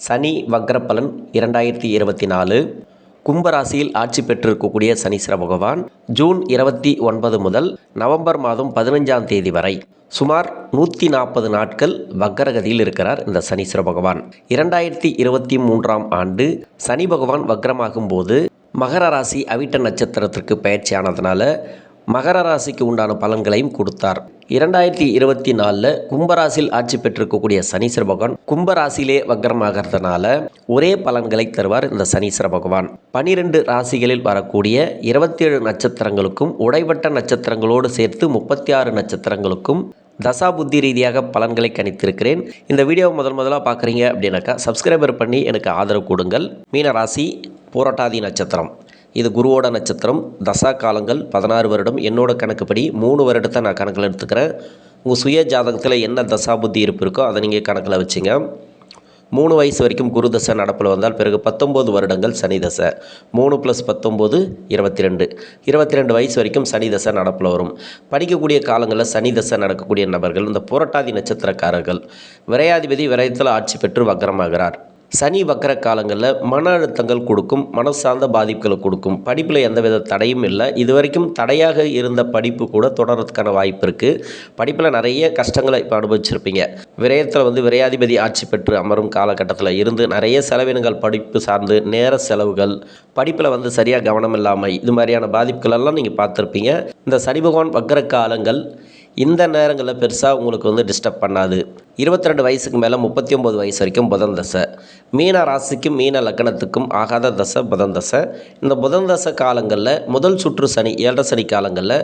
சனி வக்ரப்பலன் 2024 கும்பராசியில் ஆட்சி பெற்றிருக்கக்கூடிய சனீஸ்வர பகவான் ஜூன் 29 முதல் நவம்பர் மாதம் 15ஆம் தேதி வரை சுமார் 140 நாட்கள் வக்ரகதியில் இருக்கிறார். இந்த சனீஸ்வர பகவான் 2023ஆம் ஆண்டு சனி பகவான் வக்ரமாகும் போது மகர ராசி அவிட்ட நட்சத்திரத்திற்கு பயிற்சியானதுனால மகர ராசிக்கு உண்டான பலன்களையும் கொடுத்தார். 2024 கும்பராசியில் ஆட்சி பெற்றிருக்கக்கூடிய சனீஸ்வர பகவான் கும்பராசியிலே வக்ரமாகிறதுனால ஒரே பலன்களை தருவார். இந்த சனீஸ்வர பகவான் 12 ராசிகளில் வரக்கூடிய 27 நட்சத்திரங்களுக்கும் உடைவட்ட நட்சத்திரங்களோடு சேர்த்து 36 நட்சத்திரங்களுக்கும் தசா புத்தி ரீதியாக பலன்களை கணித்திருக்கிறேன். இந்த வீடியோவை முதலாக பார்க்குறீங்க அப்படின்னாக்கா சப்ஸ்கிரைபர் பண்ணி எனக்கு ஆதரவு கொடுங்கள். மீனராசி பூரட்டாதி நட்சத்திரம், இது குருவோட நட்சத்திரம். தசா காலங்கள் 16 வருடம். என்னோட கணக்குப்படி 3 வருடத்தை நான் கணக்கில் எடுத்துக்கிறேன். உங்கள் சுய ஜாதகத்தில் என்ன தசா புத்தி இருப்பு இருக்கோ அதை நீங்கள் கணக்கில் வச்சுங்க. 3 வயசு வரைக்கும் குரு தசை நடப்பில் வந்தால் பிறகு 19 வருடங்கள் சனி தசை. 3 + 19 22. 22 வயசு வரைக்கும் சனி தசை நடப்பில் வரும். படிக்கக்கூடிய காலங்களில் சனி தசை நடக்கக்கூடிய நபர்கள் இந்த புரட்டாதி நட்சத்திரக்காரர்கள். விரையாதிபதி விரயத்தில் ஆட்சி பெற்று வக்ரமாகிறார். சனி வக்கர காலங்களில் மன அழுத்தங்கள் கொடுக்கும், மன சார்ந்த பாதிப்புகளை கொடுக்கும். படிப்பில் எந்தவித தடையும் இல்லை. இது வரைக்கும் தடையாக இருந்த படிப்பு கூட தொடர்றதுக்கான வாய்ப்பு இருக்குது. படிப்பில் நிறைய கஷ்டங்களை இப்போ அனுபவிச்சிருப்பீங்க. விரயத்தில் விரையாதிபதி ஆட்சி பெற்று அமரும் காலகட்டத்தில் இருந்து நிறைய செலவினங்கள் படிப்பு சார்ந்து நேர செலவுகள், படிப்பில் சரியாக கவனம் இல்லாமல் இது மாதிரியான பாதிப்புகளெல்லாம் நீங்கள் பார்த்துருப்பீங்க. இந்த சனி பகவான் வக்கர காலங்கள் இந்த நேரங்களில் பெருசாக உங்களுக்கு டிஸ்டர்ப் பண்ணாது. 22 வயசுக்கு மேலே 39 வயசு வரைக்கும் புதன் தசை. மீன ராசிக்கும் மீன லக்னத்துக்கும் ஆகாத தசை புதன் தசை. இந்த புதன் தசை காலங்களில் முதல் சுற்று சனி 7 சனி காலங்களில்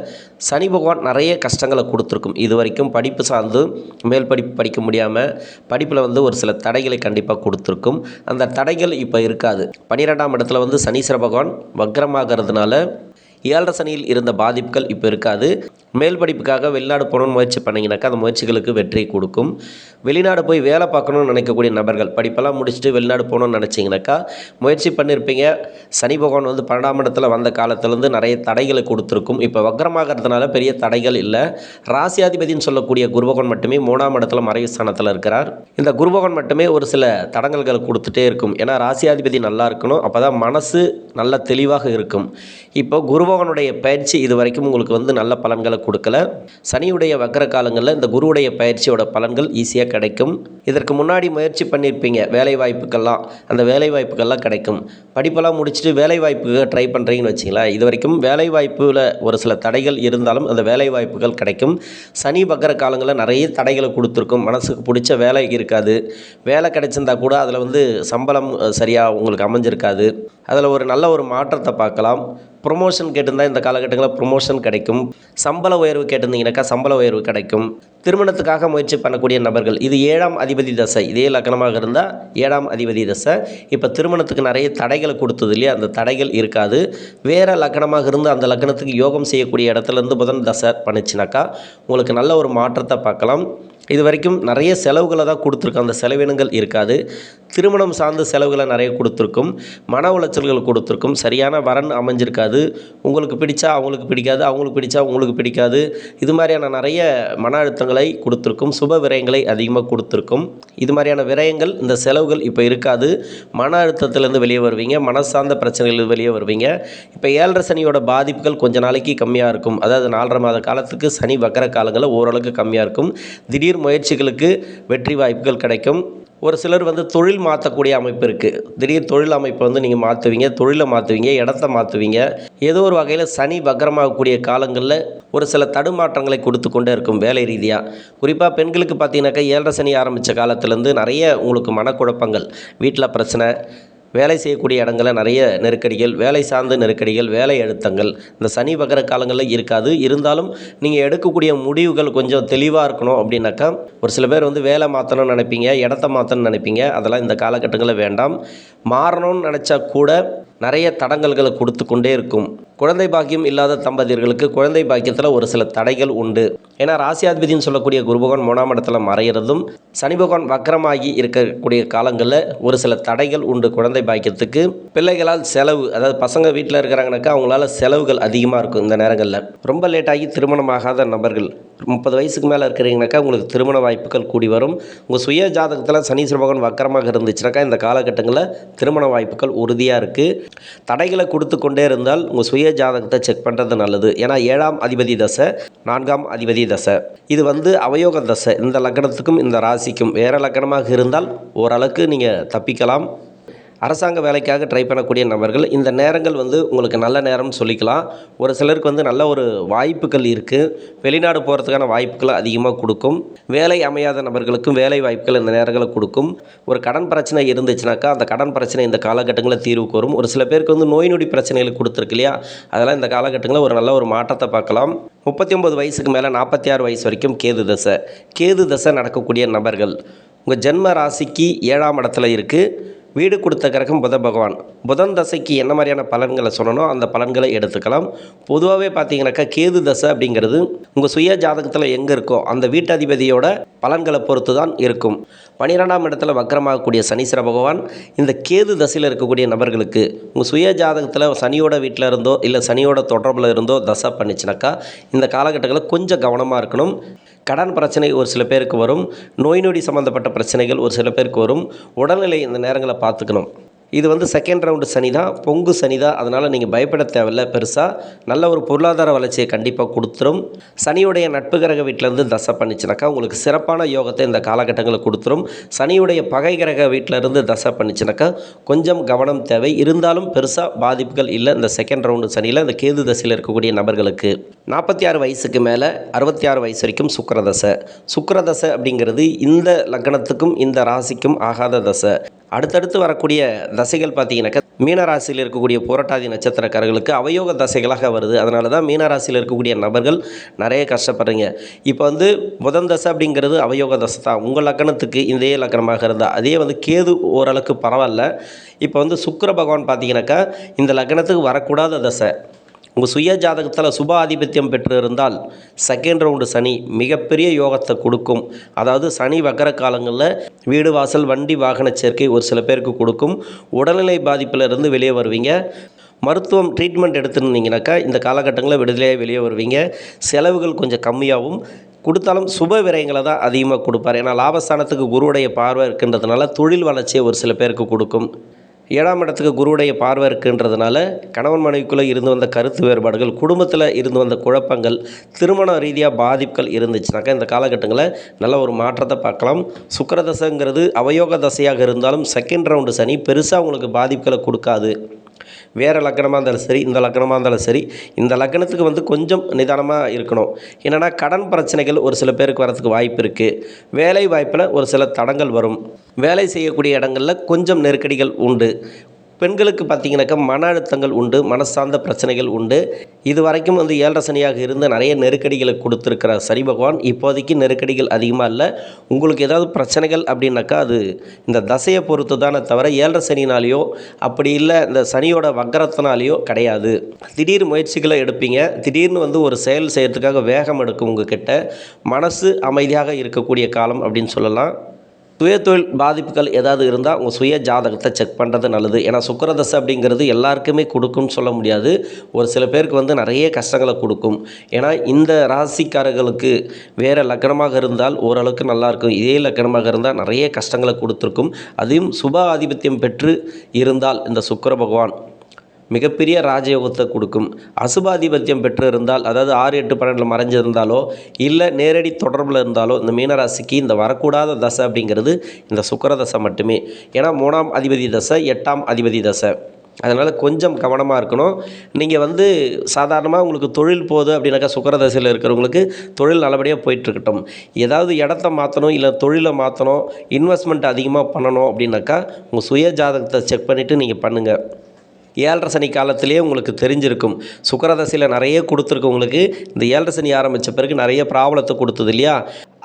சனி பகவான் நிறைய கஷ்டங்களை கொடுத்துருக்கும். இது வரைக்கும் படிப்பு சார்ந்து மேல் படிப்பு படிக்க முடியாமல் படிப்பில் ஒரு சில தடைகளை கண்டிப்பாக கொடுத்துருக்கும். அந்த தடைகள் இப்போ இருக்காது. 12ஆம் இடத்துல சனீஸ்வர பகவான் வக்ரமாகிறதுனால 7 சனியில் இருந்த பாதிப்புகள் இப்போ இருக்காது. மேல் படிப்புக்காக வெளிநாடு போகணுன்னு முயற்சி பண்ணிங்கனாக்கா அந்த முயற்சிகளுக்கு வெற்றி கொடுக்கும். வெளிநாடு போய் வேலை பார்க்கணுன்னு நினைக்கக்கூடிய நபர்கள் படிப்பெல்லாம் முடிச்சுட்டு வெளிநாடு போகணுன்னு நினச்சிங்கனாக்கா முயற்சி பண்ணியிருப்பீங்க. சனி பகவான் 12ஆம் இடத்துல வந்த காலத்துலேருந்து நிறைய தடைகளை கொடுத்துருக்கும். இப்போ வக்ரமாகிறதுனால பெரிய தடைகள் இல்லை. ராசியாதிபதினு சொல்லக்கூடிய குருபகவான் மட்டுமே 3ஆம் இடத்துல மறைவு ஸ்தானத்தில் இருக்கிறார். இந்த குருபகவான் மட்டுமே ஒரு சில தடங்கல்களை கொடுத்துட்டே இருக்கும். ஏன்னா ராசியாதிபதி நல்லா இருக்கணும், அப்போ தான் மனசு நல்ல தெளிவாக இருக்கும். இப்போ குருபகவானுடைய பயிற்சி இது வரைக்கும் உங்களுக்கு நல்ல பலன்களை கொடுக்கல. சனியுடைய வக்ர காலங்களில் இந்த குருவுடைய பயிற்சியோட பலன்கள் ஈஸியாக கிடைக்கும். இதற்கு முன்னாடி முயற்சி பண்ணியிருப்பீங்க வேலை வாய்ப்புக்கெல்லாம், அந்த வேலை வாய்ப்புகள்லாம் கிடைக்கும். படிப்பெல்லாம் முடிச்சுட்டு வேலை வாய்ப்புக்கு ட்ரை பண்ணுறீங்கன்னு வச்சிங்களேன், இது வரைக்கும் வேலை வாய்ப்பில் ஒரு சில தடைகள் இருந்தாலும் அந்த வேலை வாய்ப்புகள் கிடைக்கும். சனி வக்ர காலங்களில் நிறைய தடைகளை கொடுத்துருக்கும். மனசுக்கு பிடிச்ச வேலை இருக்காது. வேலை கிடைச்சிருந்தா கூட அதில் சம்பளம் சரியாக உங்களுக்கு அமைஞ்சிருக்காது. அதில் ஒரு நல்ல ஒரு மாற்றத்தை பார்க்கலாம். ப்ரொமோஷன் கேட்டிருந்தால் இந்த காலகட்டங்களில் ப்ரொமோஷன் கிடைக்கும். சம்பள உயர்வு கேட்டிருந்தீங்கன்னாக்கா சம்பள உயர்வு கிடைக்கும். திருமணத்துக்காக முயற்சி பண்ணக்கூடிய நபர்கள், இது 7ஆம் அதிபதி தசை. இதே லக்னமாக இருந்தால் 7ஆம் அதிபதி தசை. இப்போ திருமணத்துக்கு நிறைய தடைகளை கொடுத்தது இல்லையா, அந்த தடைகள் இருக்காது. வேறு லக்னமாக இருந்து அந்த லக்னத்துக்கு யோகம் செய்யக்கூடிய இடத்துலேருந்து புதன் தசை பண்ணிச்சுனாக்கா உங்களுக்கு நல்ல ஒரு மாற்றத்தை பார்க்கலாம். இது வரைக்கும் நிறைய செலவுகளை தான் கொடுத்துருக்கும். அந்த செலவினங்கள் இருக்காது. திருமணம் சார்ந்த செலவுகளை நிறைய கொடுத்துருக்கும். மன உளைச்சல்கள் கொடுத்துருக்கும். சரியான வரன் அமைஞ்சிருக்காது. உங்களுக்கு பிடிச்சா அவங்களுக்கு பிடிக்காது, அவங்களுக்கு பிடிச்சா உங்களுக்கு பிடிக்காது. இது மாதிரியான நிறைய மன அழுத்தங்களை கொடுத்துருக்கும். சுப விரயங்களை அதிகமாக கொடுத்துருக்கும். இது மாதிரியான விரயங்கள், இந்த செலவுகள் இப்போ இருக்காது. மன அழுத்தத்திலேருந்து வெளியே வருவீங்க. மன சார்ந்த பிரச்சனைகள் வெளியே வருவீங்க. இப்போ 7 சனியோட பாதிப்புகள் கொஞ்ச நாளைக்கு கம்மியாக இருக்கும். அதாவது 4.5 மாத காலத்துக்கு சனி வக்கர காலங்களில் ஓரளவுக்கு கம்மியாக இருக்கும். திடீர் முயற்சிகளுக்கு வெற்றி வாய்ப்புகள் கிடைக்கும். ஒரு சிலர் தொழில் மாற்றக்கூடிய அமைப்பு இருக்குது. திடீர் தொழில் அமைப்பை நீங்கள் மாற்றுவீங்க, தொழிலை மாற்றுவீங்க, இடத்த மாற்றுவீங்க. ஏதோ ஒரு வகையில் சனி வக்ரமாகக்கூடிய காலங்களில் ஒரு சில தடுமாற்றங்களை கொடுத்து கொண்டே இருக்கும் வேலை ரீதியாக. குறிப்பாக பெண்களுக்கு பார்த்தீங்கன்னாக்கா 7 சனி ஆரம்பித்த காலத்துலேருந்து நிறைய உங்களுக்கு மனக்குழப்பங்கள், வீட்டில் பிரச்சனை, வேலை செய்யக்கூடிய இடங்களில் நிறைய நெருக்கடிகள், வேலை சார்ந்த நெருக்கடிகள், வேலை அழுத்தங்கள் இந்த சனி வக்ர காலங்களில் இருக்காது. இருந்தாலும் நீங்கள் எடுக்கக்கூடிய முடிவுகள் கொஞ்சம் தெளிவாக இருக்கணும். அப்படின்னாக்கா ஒரு சில பேர் வேலை மாற்றணும்னு நினைப்பீங்க, இடத்த மாற்றணும்னு நினைப்பீங்க. அதெல்லாம் இந்த காலகட்டங்களில் வேண்டாம். மாறணும்னு நினச்சா கூட நிறைய தடங்கல்களை கொடுத்து கொண்டே இருக்கும். குழந்தை பாக்கியம் இல்லாத தம்பதியர்களுக்கு குழந்தை பாக்கியத்தில் ஒரு சில தடைகள் உண்டு. ஏன்னா ராசியாதிபதினு சொல்லக்கூடிய குரு பகவான் 3ஆம் இடத்துல மறைகிறதும் சனி பகவான் வக்ரமாகி இருக்கக்கூடிய காலங்களில் ஒரு சில தடைகள் உண்டு குழந்தை பாக்கியத்துக்கு. பிள்ளைகளால் செலவு, அதாவது பசங்க வீட்டில் இருக்கிறாங்கனாக்கா அவங்களால செலவுகள் அதிகமாக இருக்கும். இந்த நேரங்களில் ரொம்ப லேட்டாகி திருமணமாகாத நபர்கள் 30 வயசுக்கு மேலே இருக்கிறீங்கனாக்கா உங்களுக்கு திருமண வாய்ப்புகள் கூடி வரும். உங்கள் சுய ஜாதகத்தில் சனீஸ்வர பகவான் வக்கரமாக இருந்துச்சுனாக்கா இந்த காலகட்டங்களில் திருமண வாய்ப்புகள் உறுதியாக இருக்குது. தடைகளை கொடுத்து கொண்டே இருந்தால் உங்கள் சுய ஜாதகத்தை செக் பண்ணுறது நல்லது. ஏன்னா 7ஆம் அதிபதி தசை, 4ஆம் அதிபதி தசை, இது அவயோக தசை. இந்த லக்னத்துக்கும் இந்த ராசிக்கும் வேறு லக்னமாக இருந்தால் ஓரளவுக்கு நீங்கள் தப்பிக்கலாம். அரசாங்க வேலைக்காக ட்ரை பண்ணக்கூடிய நபர்கள் இந்த நேரங்கள் உங்களுக்கு நல்ல நேரம்னு சொல்லிக்கலாம். ஒரு சிலருக்கு நல்ல ஒரு வாய்ப்புகள் இருக்குது. வெளிநாடு போகிறதுக்கான வாய்ப்புகளை அதிகமாக கொடுக்கும். வேலை அமையாத நபர்களுக்கும் வேலை வாய்ப்புகள் இந்த நேரங்களை கொடுக்கும். ஒரு கடன் பிரச்சனை இருந்துச்சுனாக்கா அந்த கடன் பிரச்சனை இந்த காலகட்டங்களில் தீர்வுக்கு வரும். ஒரு சில பேருக்கு நோய் நொடி பிரச்சனைகள் கொடுத்துருக்கு இல்லையா, அதெல்லாம் இந்த காலகட்டங்களில் ஒரு நல்ல ஒரு மாற்றத்தை பார்க்கலாம். 39 வயசுக்கு மேலே 46 வயசு வரைக்கும் கேது தசை நடக்கக்கூடிய நபர்கள் உங்கள் ஜென்ம ராசிக்கு 7ஆம் இடத்துல இருக்குது. வீடு கொடுத்த கிரகம் புத பகவான். புதன் தசைக்கு என்ன மாதிரியான பலன்களை சொல்லணும் அந்த பலன்களை எடுத்துக்கலாம். பொதுவாகவே பார்த்தீங்கன்னாக்கா கேது தசை அப்படிங்கிறது உங்கள் சுய ஜாதகத்தில் எங்கே இருக்கோ அந்த வீட்டதிபதியோட பலன்களை பொறுத்து தான் இருக்கும். 12ஆம் இடத்துல வக்கரமாகக்கூடிய சனீஸ்வர பகவான் இந்த கேது தசையில் இருக்கக்கூடிய நபர்களுக்கு உங்கள் சுய ஜாதகத்தில் சனியோட வீட்டில் இருந்தோ இல்லை சனியோட தொடர்பில் இருந்தோ தசை பண்ணிச்சுனாக்கா இந்த காலகட்டங்களில் கொஞ்சம் கவனமாக இருக்கணும். கடன் பிரச்சனை ஒரு சில பேருக்கு வரும். நோய் நொடி சம்மந்தப்பட்ட பிரச்சனைகள் ஒரு சில பேருக்கு வரும். உடல்நிலை இந்த நேரங்களை பார்த்துக்கணும். இது செகண்ட் ரவுண்டு சனி தான், பொங்கு சனி தான். அதனால் நீங்கள் பயப்பட தேவையில்லை. பெருசாக நல்ல ஒரு பொருளாதார வளர்ச்சியை கண்டிப்பாக கொடுத்துரும். சனியுடைய நட்பு கிரக வீட்டிலேருந்து தசை பண்ணிச்சுனாக்கா உங்களுக்கு சிறப்பான யோகத்தை இந்த காலகட்டங்களில் கொடுத்துரும். சனியுடைய பகை கிரக வீட்டிலேருந்து தசை பண்ணிச்சுனாக்கா கொஞ்சம் கவனம் தேவை. இருந்தாலும் பெருசாக பாதிப்புகள் இல்லை இந்த செகண்ட் ரவுண்டு சனியில் இந்த கேது தசையில் இருக்கக்கூடிய நபர்களுக்கு. 46 வயசுக்கு மேலே 66 வயசு வரைக்கும் சுக்கிரதசை அப்படிங்கிறது இந்த லக்னத்துக்கும் இந்த ராசிக்கும் ஆகாத தசை. அடுத்தடுத்து வரக்கூடிய தசைகள் பார்த்தீங்கன்னாக்கா மீனராசியில் இருக்கக்கூடிய புரட்டாதி நட்சத்திரக்காரர்களுக்கு அவயோக தசைகளாக வருது. அதனால தான் மீனராசியில் இருக்கக்கூடிய நபர்கள் நிறைய கஷ்டப்படுறீங்க. இப்போ புதன் தசை அப்படிங்கிறது அவயோக தசை தான். உங்கள் லக்னத்துக்கு இதே லக்னமாக இருந்தால் அதே கேது ஓரளவுக்கு பரவாயில்ல. இப்போ சுக்கிர பகவான் பார்த்தீங்கன்னாக்கா இந்த லக்னத்துக்கு வரக்கூடாத தசை. உங்கள் சுய ஜாதகத்தில் சுப ஆதிபத்தியம் பெற்று இருந்தால் செகண்ட் ரவுண்டு சனி மிகப்பெரிய யோகத்தை கொடுக்கும். அதாவது சனி வக்கர காலங்களில் வீடு வாசல் வண்டி வாகன சேர்க்கை ஒரு சில பேருக்கு கொடுக்கும். உடல்நிலை பாதிப்பில் இருந்து வெளியே வருவீங்க. மருத்துவம் ட்ரீட்மெண்ட் எடுத்துருந்தீங்கனாக்கா இந்த காலகட்டங்களில் விடுதலையாக வெளியே வருவீங்க. செலவுகள் கொஞ்சம் கம்மியாகவும் கொடுத்தாலும் சுப விரயங்களை தான் அதிகமாக கொடுப்பார். ஏன்னா லாபஸ்தானத்துக்கு குருவுடைய பார்வை இருக்கின்றதுனால தொழில் வளர்ச்சியை ஒரு சில பேருக்கு கொடுக்கும். 7ஆம் இடத்துக்கு குருவுடைய பார்வை இருக்குன்றதுனால கணவன் மனைவிக்குள்ளே இருந்து வந்த கருத்து வேறுபாடுகள், குடும்பத்தில் இருந்து வந்த குழப்பங்கள், திருமண ரீதியாக பாதிப்புகள் இருந்துச்சுனாக்கா இந்த காலகட்டங்களில் நல்ல ஒரு மாற்றத்தை பார்க்கலாம். சுக்கிரதசைங்கிறது அவயோக தசையாக இருந்தாலும் செகண்ட் ரவுண்டு சனி பெருசாக உங்களுக்கு பாதிப்புகளை கொடுக்காது. வேறு லக்னமாக இருந்தாலும் சரி, இந்த லக்னமாக இருந்தாலும் சரி, இந்த லக்னத்துக்கு கொஞ்சம் நிதானமாக இருக்கணும். என்னென்னா கடன் பிரச்சனைகள் ஒரு சில பேருக்கு வரதுக்கு வாய்ப்பு இருக்குது. வேலை வாய்ப்பில் ஒரு சில தடங்கள் வரும். வேலை செய்யக்கூடிய இடங்களில் கொஞ்சம் நெருக்கடிகள் உண்டு. பெண்களுக்கு பார்த்திங்கனாக்கா மன அழுத்தங்கள் உண்டு, மனசார்ந்த பிரச்சனைகள் உண்டு. இது வரைக்கும் 7 சனியாக இருந்து நிறைய நெருக்கடிகளை கொடுத்துருக்கிறார் சனி பகவான். இப்போதைக்கு நெருக்கடிகள் அதிகமாக இல்லை. உங்களுக்கு ஏதாவது பிரச்சனைகள் அப்படின்னாக்கா அது இந்த தசையை பொறுத்து தானே தவிர 7 சனினாலேயோ அப்படி இல்லை இந்த சனியோட வக்கரத்தினாலேயோ கிடையாது. திடீர் முயற்சிகளை எடுப்பீங்க. திடீர்னு ஒரு செயல் செய்யறதுக்காக வேகம் எடுக்கும். உங்ககிட்ட மனசு அமைதியாக இருக்கக்கூடிய காலம் அப்படின்னு சொல்லலாம். சுயதொழில் பாதிப்புகள் ஏதாவது இருந்தால் உங்கள் சுய ஜாதகத்தை செக் பண்ணுறது நல்லது. ஏன்னா சுக்கிரதசை அப்படிங்கிறது எல்லாருக்குமே கொடுக்கும்னு சொல்ல முடியாது. ஒரு சில பேருக்கு நிறைய கஷ்டங்களை கொடுக்கும். ஏன்னா இந்த ராசிக்காரர்களுக்கு வேறு லக்னமாக இருந்தால் ஓரளவுக்கு நல்லாயிருக்கும். இதே லக்னமாக இருந்தால் நிறைய கஷ்டங்களை கொடுத்துருக்கும். அதையும் சுப ஆதிபத்தியம் பெற்று இருந்தால் இந்த சுக்கிர பகவான் மிகப்பெரிய ராஜயோகத்தை கொடுக்கும். அசுபாதிபத்தியம் பெற்று இருந்தால், அதாவது 6, 8, 12 மறைஞ்சிருந்தாலோ இல்லை நேரடி தொடர்பில் இருந்தாலோ இந்த மீனராசிக்கு இந்த வரக்கூடாத தசை அப்படிங்கிறது இந்த சுக்கிரதசை மட்டுமே. ஏன்னா 3ஆம் அதிபதி தசை, 8ஆம் அதிபதி தசை. அதனால் கொஞ்சம் கவனமாக இருக்கணும். நீங்கள் சாதாரணமாக உங்களுக்கு தொழில் போகுது அப்படின்னாக்கா சுக்கிரதசையில் இருக்கிறவங்களுக்கு தொழில் நல்லபடியாக போயிட்டுருக்கட்டும். ஏதாவது இடத்த மாற்றணும் இல்லை தொழிலை மாற்றணும், இன்வெஸ்ட்மெண்ட் அதிகமாக பண்ணணும் அப்படின்னாக்கா உங்கள் சுய ஜாதகத்தை செக் பண்ணிவிட்டு நீங்கள் பண்ணுங்கள். 7 சனி காலத்திலேயே உங்களுக்கு தெரிஞ்சிருக்கும். சுக்கிரதசையில் நிறைய கொடுத்துருக்கு. உங்களுக்கு இந்த 7 சனி ஆரம்பித்த பிறகு நிறைய ப்ராப்ளத்தை கொடுத்தது இல்லையா?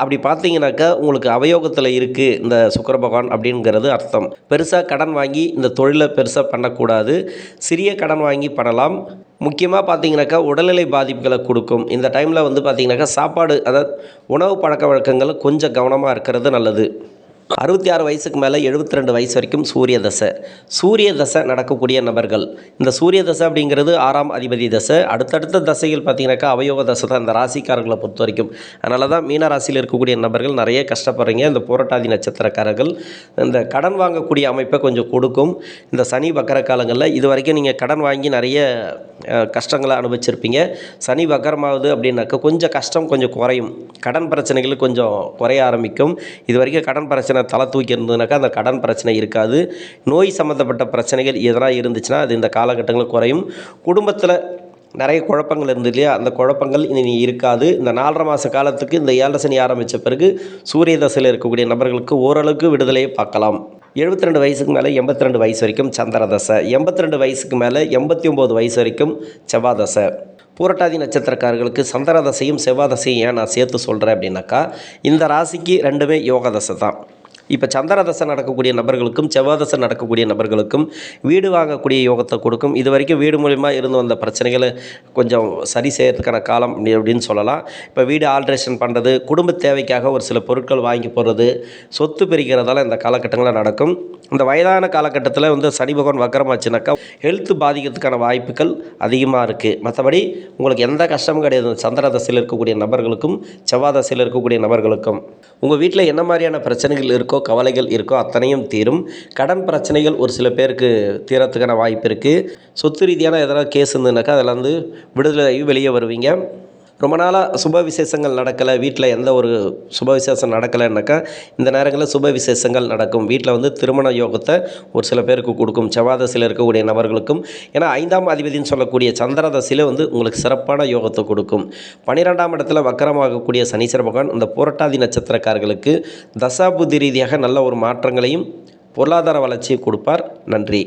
அப்படி பார்த்தீங்கன்னாக்கா உங்களுக்கு அவயோகத்தில் இருக்குது இந்த சுக்கிர பகவான் அப்படிங்கிறது அர்த்தம். பெருசாக கடன் வாங்கி இந்த தொழிலை பெருசாக பண்ணக்கூடாது. சிறிய கடன் வாங்கி பண்ணலாம். முக்கியமாக பார்த்தீங்கன்னாக்கா உடல்நிலை பாதிப்புகளை கொடுக்கும். இந்த டைமில் பார்த்தீங்கன்னாக்கா சாப்பாடு, அதாவது உணவு பழக்க வழக்கங்கள் கொஞ்சம் கவனமாக இருக்கிறது நல்லது. 66 வயசுக்கு மேலே 72 வயசு வரைக்கும் சூரிய தசை. சூரிய தசை நடக்கக்கூடிய நபர்கள், இந்த சூரிய தசை அப்படிங்கிறது 6ஆம் அதிபதி தசை. அடுத்தடுத்த தசைகள் பார்த்திங்கனாக்கா அவயோக தசை தான் இந்த ராசிக்காரர்களை பொறுத்த வரைக்கும். அதனால தான் மீன ராசியில் இருக்கக்கூடிய நபர்கள் நிறைய கஷ்டப்படுறீங்க. இந்த புரட்டாதி நட்சத்திரக்காரர்கள் இந்த கடன் வாங்கக்கூடிய அமைப்பை கொஞ்சம் கொடுக்கும். இந்த சனி வக்கர காலங்களில் இது வரைக்கும் நீங்கள் கடன் வாங்கி நிறைய கஷ்டங்களை அனுபவிச்சிருப்பீங்க. சனி வக்கரமாகுது அப்படின்னாக்கா கொஞ்சம் கஷ்டம் கொஞ்சம் குறையும். கடன் பிரச்சனைகள் கொஞ்சம் குறைய ஆரம்பிக்கும். இது வரைக்கும் கடன் பிரச்சனை தலை தூக்கி இருந்ததுனாக்கா அந்த கடன் பிரச்சனை இருக்காது. நோய் சம்மந்தப்பட்ட பிரச்சனைகள் எதனா இருந்துச்சுன்னா அது இந்த காலகட்டங்களில் குறையும். குடும்பத்தில் நிறைய குழப்பங்கள் இருந்து இல்லையா, அந்த குழப்பங்கள் இனி இருக்காது. இந்த 4.5 மாத காலத்துக்கு இந்த 7 சனி ஆரம்பித்த பிறகு சூரிய தசையில் இருக்கக்கூடிய நபர்களுக்கு ஓரளவுக்கு விடுதலையை பார்க்கலாம். 72 வயசுக்கு மேலே 82 வயசு வரைக்கும் சந்திர தசை. 82 வயசுக்கு மேலே 89 வயசு வரைக்கும் செவ்வாய் தசை. பூரட்டாதி நட்சத்திரக்காரர்களுக்கு சந்திர தசையும் செவ்வாய் தசையும் ஏன் நான் சேர்த்து சொல்கிறேன் அப்படின்னாக்கா, இந்த ராசிக்கு ரெண்டுமே யோக தசை தான். இப்போ சந்திர தசை நடக்கக்கூடிய நபர்களுக்கும் செவ்வாய் தசை நடக்கக்கூடிய நபர்களுக்கும் வீடு வாங்கக்கூடிய யோகத்தை கொடுக்கும். இது வரைக்கும் வீடு மூலிமா இருந்து வந்த பிரச்சனைகளை கொஞ்சம் சரி செய்யறதுக்கான காலம் அப்படின்னு சொல்லலாம். இப்போ வீடு ஆல்ட்ரேஷன் பண்ணுறது, குடும்ப தேவைக்காக ஒரு சில பொருட்கள் வாங்கி போடுறது, சொத்து பிரிக்கிறதால இந்த காலகட்டங்களில் நடக்கும். இந்த வயதான காலகட்டத்தில் வந்து சனி பகவான் வக்கரமாச்சுனாக்கா ஹெல்த் பாதிக்கிறதுக்கான வாய்ப்புகள் அதிகமாக இருக்குது. மற்றபடி உங்களுக்கு எந்த கஷ்டமும் கிடையாது. சந்திர தசையில் இருக்கக்கூடிய நபர்களுக்கும் செவ்வாய் தசையில் இருக்கக்கூடிய நபர்களுக்கும் உங்கள் வீட்டில் என்ன மாதிரியான பிரச்சனைகள் இருக்கோ, கவலைகள் இருக்கோ அத்தனையும் தீரும். கடன் பிரச்சனைகள் ஒரு சில பேருக்கு தீரத்துக்கான வாய்ப்பு இருக்குது. சொத்து ரீதியான எதனா கேஸ் இருந்ததுனாக்கா அதில் வந்து விடுதலை வெளியே வருவீங்க. ரொம்ப நாளாக சுப விசேஷங்கள் நடக்கலை, வீட்டில் எந்த ஒரு சுப விசேஷம் நடக்கலைன்னாக்கா இந்த நேரங்களில் சுப விசேஷங்கள் நடக்கும். வீட்டில் வந்து திருமண யோகத்தை ஒரு சில பேருக்கு கொடுக்கும், செவ்வாய் தசையில் இருக்கக்கூடிய நபர்களுக்கும். ஏன்னா 5ஆம் அதிபதினு சொல்லக்கூடிய சந்திர தசையில் வந்து உங்களுக்கு சிறப்பான யோகத்தை கொடுக்கும். 12ஆம் இடத்துல வக்கரமாகக்கூடிய சனீஸ்வர பகவான் இந்த புரட்டாதி நட்சத்திரக்காரர்களுக்கு தசாபுத்தி ரீதியாக நல்ல ஒரு மாற்றங்களையும் பொருளாதார வளர்ச்சியை கொடுப்பார். நன்றி.